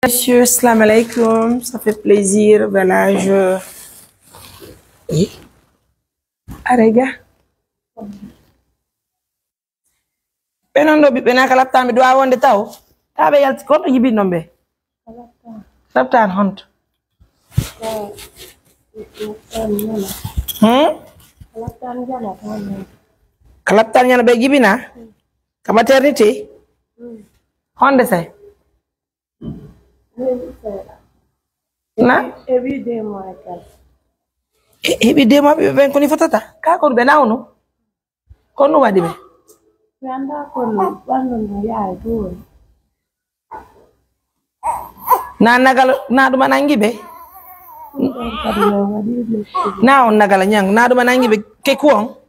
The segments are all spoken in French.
Monsieur, salam alaikum, ça fait plaisir. Voilà, je... Oui. Arega. Penondo bi pena kalaptan bi do wonde taw. Tabe yalti ko to yibi nombe. Kalaptan hont. Kalaptan yana be yibina. Ka maternité. Honde say. Na? Every day my God. Every day ma be ko ni fotata. Ka ko be nawno. Ko no wadi be. Randa kono bando no ya do. Na nagal na duma nangi be. Na on nagala nyang na duma nangi be ke ko.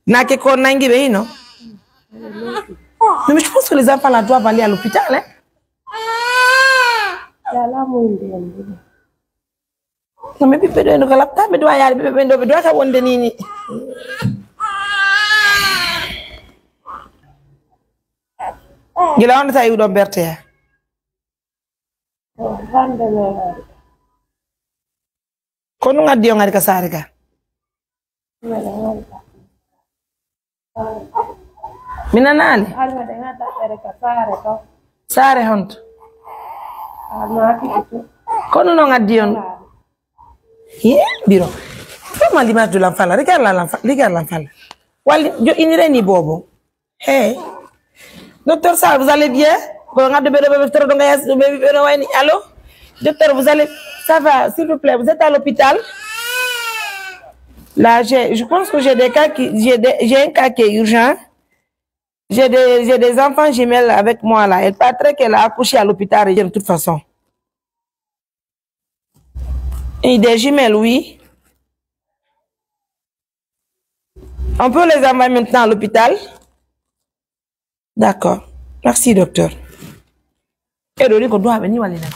Na ke ko nangi be no. Non mais je pense que les enfants là doivent aller à l'hôpital hein. Non mais bébé doit nous galapta mais doit y aller bébé doit ka wonde nini. Gila on sa yudo berte. Kono ngadi yo ngari ka sare ka. Mina nani? Sare hont. Kono non addion. Biro. Comment l'image de l'enfant là? Regarde l'enfant, regarde l'enfant là. Wali, yo inire ni bobo. Hey. Docteur Sall, vous allez bien? Allô? Docteur, vous allez... Ça va, s'il vous plaît, vous êtes à l'hôpital? Là, je pense que j'ai des cas qui... J'ai un cas qui est urgent. J'ai des enfants jumelles avec moi là. Elle paraît qu'elle a accouché à l'hôpital de toute façon. Et des jumelles, oui. On peut les envoyer maintenant à l'hôpital? D'accord. Merci, docteur. Et le rico doit venir à l'école.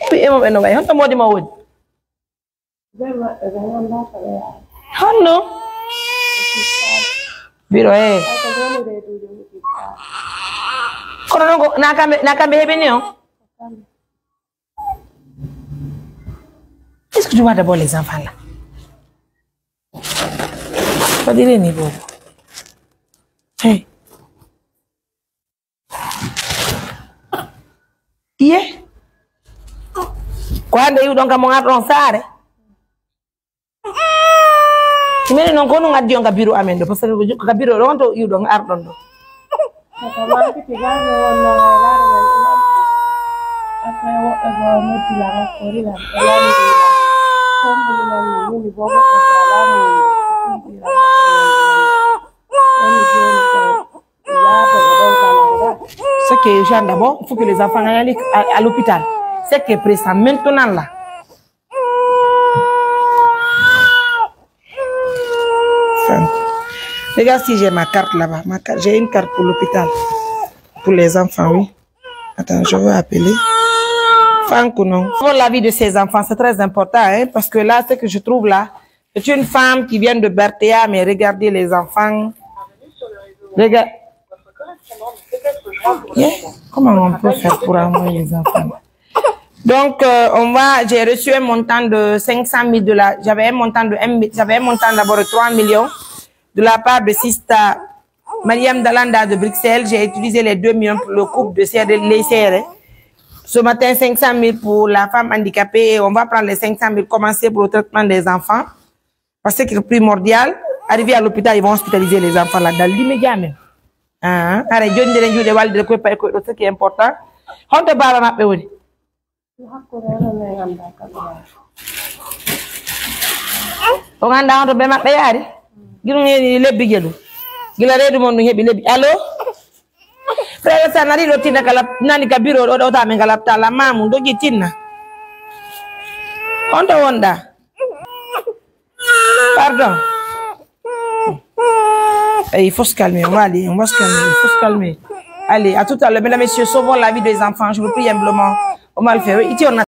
Puis, et moi, on va dire, oh non. Biro eh. Kono nakambe hebeni on. Est-ce que tu vois d'abord les enfants là? Pas dire ni bobo. Hey. Yeah. Quando io donc mon arronsare. Mene non kono ngadi on kabiro amendo parce que kabiro ronto yu don ardondo. Ce que j'ai d'abord, il faut que les enfants aillent à l'hôpital. C'est que présent maintenant là. Regarde si j'ai ma carte là-bas. J'ai une carte pour l'hôpital. Pour les enfants, oui. Attends, je veux appeler. Franco, non. Pour la vie de ces enfants, c'est très important, hein, parce que là, ce que je trouve là, c'est une femme qui vient de Berthéa, mais regardez les enfants. Regarde. Yeah. Comment on peut faire pour envoyer les enfants? Donc, j'ai reçu un montant de 500 000 $. J'avais un montant d'abord de 3 millions de la part de Sista Mariam Dalanda de Bruxelles. J'ai utilisé les 2 millions pour le couple de CR. Ce matin, 500 000 pour la femme handicapée et on va prendre les 500 000, commencer pour le traitement des enfants. Parce que c'est primordial. Arrivé à l'hôpital, ils vont hospitaliser les enfants là, dans l'immédiat même. Ce qui est important. On te parle ma péori. On a un peu de péari. Allô? Frère, ça n'a rien de bureau, la maman, dogitina. On te wanda. Pardon. Il faut se calmer, on va aller, on va se calmer, il faut se calmer. Allez, à tout à l'heure, mesdames et messieurs, sauvons la vie des enfants, je vous prie humblement. On va le faire. Ici, on a